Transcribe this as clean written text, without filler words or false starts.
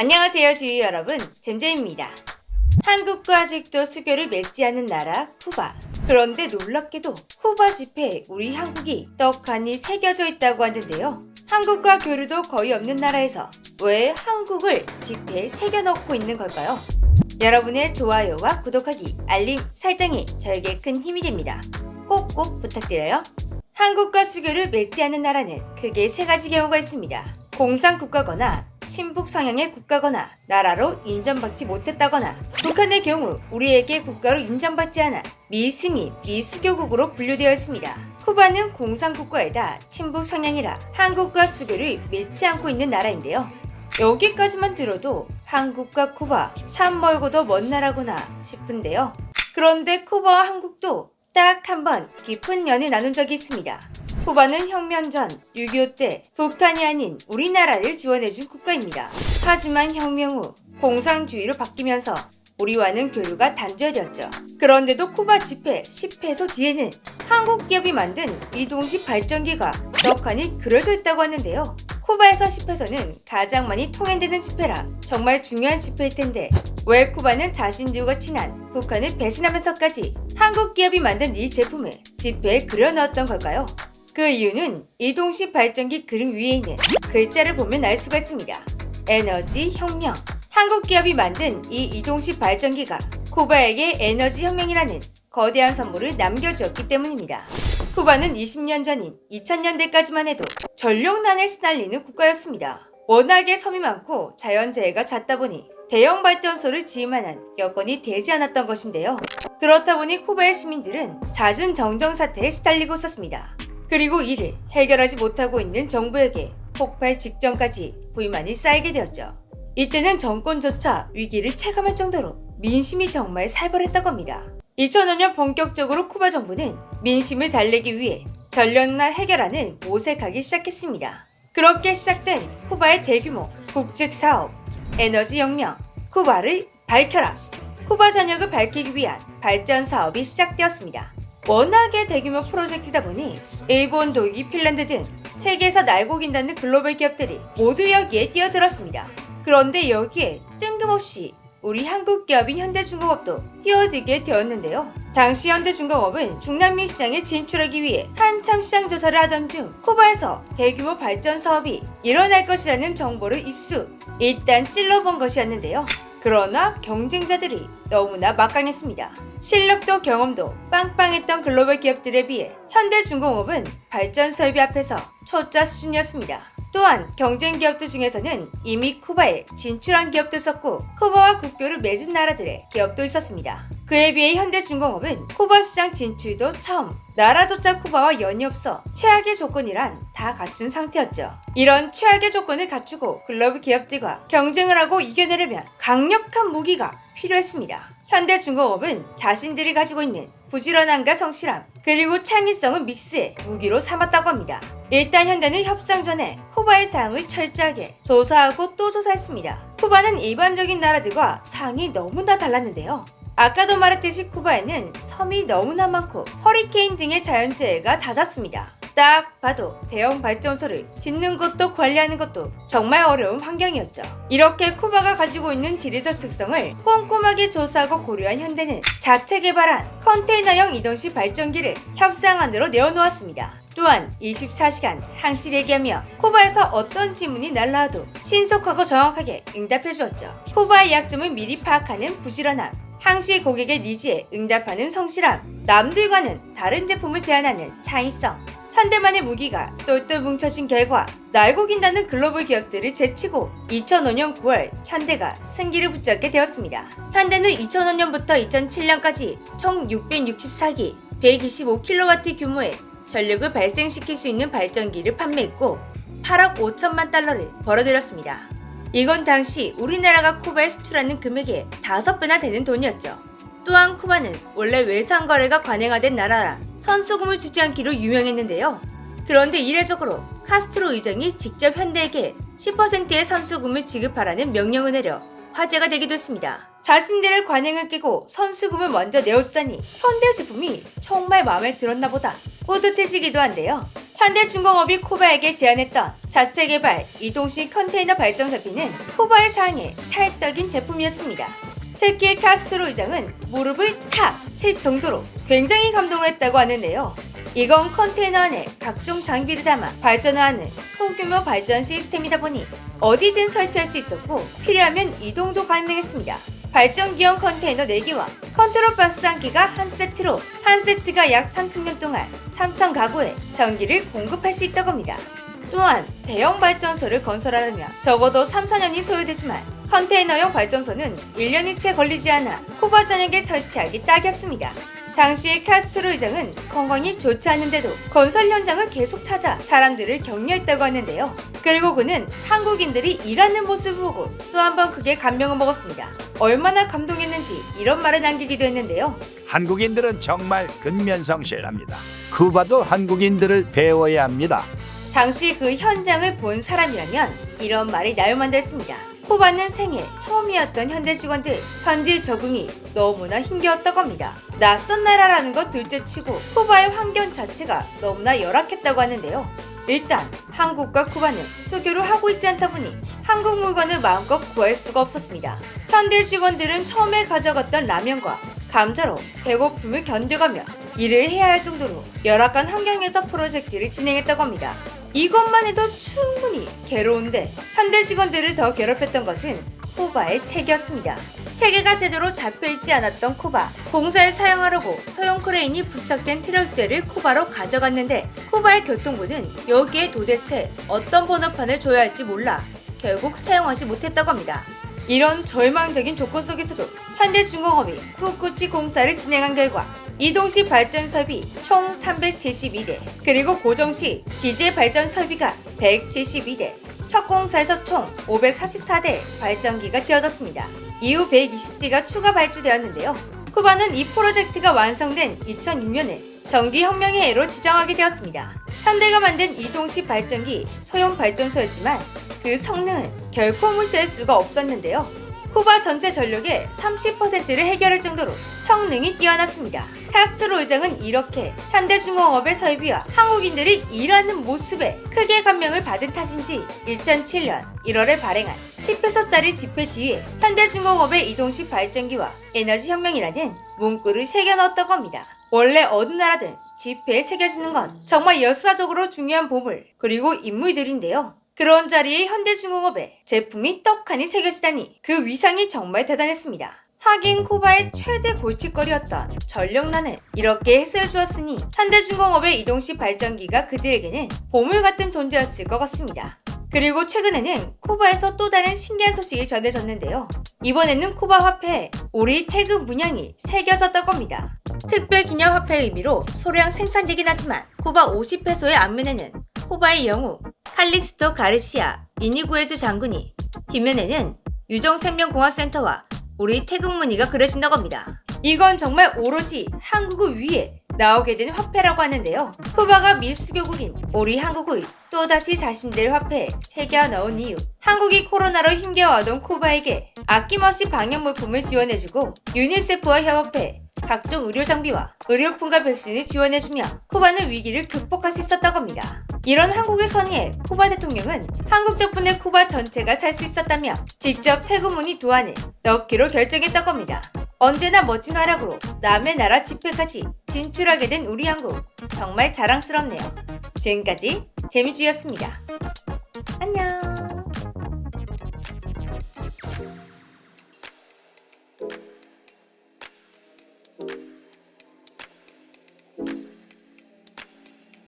안녕하세요 주위 여러분, 잼잼입니다. 한국과 아직도 수교를 맺지 않은 나라 쿠바. 그런데 놀랍게도 쿠바 지폐에 우리 한국이 떡하니 새겨져 있다고 하는데요. 한국과 교류도 거의 없는 나라에서 왜 한국을 지폐에 새겨 넣고 있는 걸까요? 여러분의 좋아요와 구독하기, 알림 설정이 저에게 큰 힘이 됩니다. 꼭꼭 부탁드려요. 한국과 수교를 맺지 않은 나라는 크게 세 가지 경우가 있습니다. 공산국가거나 친북 성향의 국가거나 나라로 인정받지 못했다거나 북한의 경우 우리에게 국가로 인정받지 않아 미승인, 미수교국으로 분류되어 있습니다. 쿠바는 공산국가에다 친북 성향이라 한국과 수교를 맺지 않고 있는 나라인데요. 여기까지만 들어도 한국과 쿠바 참 멀고도 먼 나라구나 싶은데요. 그런데 쿠바와 한국도 딱 한 번 깊은 연을 나눈 적이 있습니다. 쿠바는 혁명 전 6.25 때 북한이 아닌 우리나라를 지원해준 국가입니다. 하지만 혁명 후 공산주의로 바뀌면서 우리와는 교류가 단절되었죠. 그런데도 쿠바 지폐 10페소 뒤에는 한국 기업이 만든 이동식 발전기가 떡하니 그려져 있다고 하는데요. 쿠바에서 10페소는 가장 많이 통행되는 지폐라 정말 중요한 지폐일 텐데 왜 쿠바는 자신들과 친한 북한을 배신하면서까지 한국 기업이 만든 이 제품을 지폐에 그려 넣었던 걸까요? 그 이유는 이동식 발전기 그림 위에 있는 글자를 보면 알 수가 있습니다. 에너지 혁명. 한국 기업이 만든 이 이동식 발전기가 쿠바에게 에너지 혁명이라는 거대한 선물을 남겨주었기 때문입니다. 쿠바는 20년 전인 2000년대까지만 해도 전력난에 시달리는 국가였습니다. 워낙에 섬이 많고 자연재해가 잦다 보니 대형 발전소를 지을 만한 여건이 되지 않았던 것인데요. 그렇다 보니 쿠바의 시민들은 잦은 정정 사태에 시달리고 있었습니다. 그리고 이를 해결하지 못하고 있는 정부에게 폭발 직전까지 불만이 쌓이게 되었죠. 이때는 정권조차 위기를 체감할 정도로 민심이 정말 살벌했다고 합니다. 2005년 본격적으로 쿠바 정부는 민심을 달래기 위해 전력난 해결안을 모색하기 시작했습니다. 그렇게 시작된 쿠바의 대규모 국책 사업 에너지 혁명, 쿠바를 밝혀라. 쿠바 전역을 밝히기 위한 발전 사업이 시작되었습니다. 워낙에 대규모 프로젝트다 보니 일본, 독일, 핀란드 등 세계에서 날고 긴다는 글로벌 기업들이 모두 여기에 뛰어들었습니다. 그런데 여기에 뜬금없이 우리 한국 기업인 현대중공업도 뛰어들게 되었는데요. 당시 현대중공업은 중남미 시장에 진출하기 위해 한참 시장 조사를 하던 중 쿠바에서 대규모 발전 사업이 일어날 것이라는 정보를 일단 찔러본 것이었는데요. 그러나 경쟁자들이 너무나 막강했습니다. 실력도 경험도 빵빵했던 글로벌 기업들에 비해 현대중공업은 발전 설비 앞에서 초짜 수준이었습니다. 또한 경쟁 기업들 중에서는 이미 쿠바에 진출한 기업도 있었고 쿠바와 국교를 맺은 나라들의 기업도 있었습니다. 그에 비해 현대중공업은 쿠바 시장 진출도 처음, 나라조차 쿠바와 연이 없어 최악의 조건이란 다 갖춘 상태였죠. 이런 최악의 조건을 갖추고 글로벌 기업들과 경쟁을 하고 이겨내려면 강력한 무기가 필요했습니다. 현대중공업은 자신들이 가지고 있는 부지런함과 성실함 그리고 창의성을 믹스해 무기로 삼았다고 합니다. 일단 현대는 협상 전에 쿠바의 사항을 철저하게 조사하고 또 조사했습니다. 쿠바는 일반적인 나라들과 사항이 너무나 달랐는데요. 아까도 말했듯이 쿠바에는 섬이 너무나 많고 허리케인 등의 자연재해가 잦았습니다. 딱 봐도 대형 발전소를 짓는 것도 관리하는 것도 정말 어려운 환경이었죠. 이렇게 쿠바가 가지고 있는 지리적 특성을 꼼꼼하게 조사하고 고려한 현대는 자체 개발한 컨테이너형 이동식 발전기를 협상안으로 내어놓았습니다. 또한 24시간 항시 대기하며 쿠바에서 어떤 질문이 날라와도 신속하고 정확하게 응답해 주었죠. 쿠바의 약점을 미리 파악하는 부지런함, 항시 고객의 니즈에 응답하는 성실함, 남들과는 다른 제품을 제안하는 창의성, 현대만의 무기가 똘똘 뭉쳐진 결과 날고 긴다는 글로벌 기업들을 제치고 2005년 9월 현대가 승기를 붙잡게 되었습니다. 현대는 2005년부터 2007년까지 총 664기 125kW 규모의 전력을 발생시킬 수 있는 발전기를 판매했고 8억 5천만 달러를 벌어들였습니다. 이건 당시 우리나라가 쿠바에 수출하는 금액의 5배나 되는 돈이었죠. 또한 쿠바는 원래 외상 거래가 관행화된 나라라 선수금을 주지 않기로 유명했는데요. 그런데 이례적으로 카스트로 의장이 직접 현대에게 10%의 선수금을 지급하라는 명령을 내려 화제가 되기도 했습니다. 자신들의 관행을 깨고 선수금을 먼저 내어주다니 현대 제품이 정말 마음에 들었나 보다 뿌듯해지기도 한데요. 현대중공업이 쿠바에게 제안했던 자체 개발 이동식 컨테이너 발전 설비는 쿠바의 사항에 찰떡인 제품이었습니다. 특히 카스트로 의장은 무릎을 탁 칠 정도로 굉장히 감동을 했다고 하는데요. 이건 컨테이너 안에 각종 장비를 담아 발전하는 소규모 발전 시스템이다 보니 어디든 설치할 수 있었고 필요하면 이동도 가능했습니다. 발전기용 컨테이너 4개와 컨트롤 박스 1개가 한 세트로 한 세트가 약 30년 동안 3,000 가구에 전기를 공급할 수 있다고 합니다. 또한 대형 발전소를 건설하려면 적어도 3, 4년이 소요되지만 컨테이너용 발전소는 1년이 채 걸리지 않아 쿠바 전역에 설치하기 딱이었습니다. 당시 카스트로 의장은 건강이 좋지 않은데도 건설 현장을 계속 찾아 사람들을 격려했다고 하는데요. 그리고 그는 한국인들이 일하는 모습을 보고 또 한 번 크게 감명을 먹었습니다. 얼마나 감동했는지 이런 말을 남기기도 했는데요. 한국인들은 정말 근면성실합니다. 쿠바도 한국인들을 배워야 합니다. 당시 그 현장을 본 사람이라면 이런 말이 나올 만도 했습니다. 쿠바는 생애 처음이었던 현대 직원들 현지 적응이 너무나 힘겨웠다고 합니다. 낯선 나라라는 것 둘째치고 쿠바의 환경 자체가 너무나 열악했다고 하는데요. 일단 한국과 쿠바는 수교를 하고 있지 않다 보니 한국 물건을 마음껏 구할 수가 없었습니다. 현대 직원들은 처음에 가져갔던 라면과 감자로 배고픔을 견뎌가며 일을 해야 할 정도로 열악한 환경에서 프로젝트를 진행했다고 합니다. 이것만 해도 충분히 괴로운데 현대 직원들을 더 괴롭혔던 것은 쿠바의 체계였습니다. 체계가 제대로 잡혀있지 않았던 쿠바. 공사에 사용하려고 소형 크레인이 부착된 트럭들을 쿠바로 가져갔는데 쿠바의 교통부는 여기에 도대체 어떤 번호판을 줘야 할지 몰라 결국 사용하지 못했다고 합니다. 이런 절망적인 조건 속에서도 현대중공업이 꿋꿋이 공사를 진행한 결과 이동식 발전 설비 총 372대, 그리고 고정식 디젤 발전 설비가 172대, 첫 공사에서 총 544대 발전기가 지어졌습니다. 이후 120대가 추가 발주되었는데요. 쿠바는 이 프로젝트가 완성된 2006년에 전기혁명의 해로 지정하게 되었습니다. 현대가 만든 이동식 발전기 소형 발전소였지만 그 성능은 결코 무시할 수가 없었는데요. 쿠바 전체 전력의 30%를 해결할 정도로 성능이 뛰어났습니다. 카스트로 의장은 이렇게 현대중공업의 설비와 한국인들이 일하는 모습에 크게 감명을 받은 탓인지 2007년 1월에 발행한 10페소짜리 지폐 뒤에 현대중공업의 이동식 발전기와 에너지혁명이라는 문구를 새겨 넣었다고 합니다. 원래 어느 나라든 지폐에 새겨지는 건 정말 역사적으로 중요한 보물 그리고 인물들인데요. 그런 자리에 현대중공업에 제품이 떡하니 새겨지다니 그 위상이 정말 대단했습니다. 하긴 쿠바의 최대 골칫거리였던 전력난을 이렇게 해소해 주었으니 현대중공업의 이동식 발전기가 그들에게는 보물 같은 존재였을 것 같습니다. 그리고 최근에는 쿠바에서 또 다른 신기한 소식이 전해졌는데요. 이번에는 쿠바 화폐에 우리 태그 문양이 새겨졌다고 합니다. 특별 기념 화폐의 의미로 소량 생산되긴 하지만 쿠바 50페소의 앞면에는 쿠바의 영웅 칼릭스토 가르시아 이니구에주 장군이, 뒷면에는 유정생명공학센터와 우리 태극 무늬가 그려진다고 합니다. 이건 정말 오로지 한국을 위해 나오게 된 화폐라고 하는데요. 쿠바가 밀수교국인 우리 한국의 또다시 자신들 화폐에 새겨 넣은 이유, 한국이 코로나로 힘겨워하던 쿠바에게 아낌없이 방역물품을 지원해주고 유니세프와 협업해 각종 의료 장비와 의료품과 백신을 지원해주며 쿠바는 위기를 극복할 수 있었다고 합니다. 이런 한국의 선의에 쿠바 대통령은 한국 덕분에 쿠바 전체가 살 수 있었다며 직접 태국무늬 도안을 넣기로 결정했다고 합니다. 언제나 멋진 활약으로 남의 나라 집회까지 진출하게 된 우리 한국, 정말 자랑스럽네요. 지금까지 재미주였습니다. 안녕.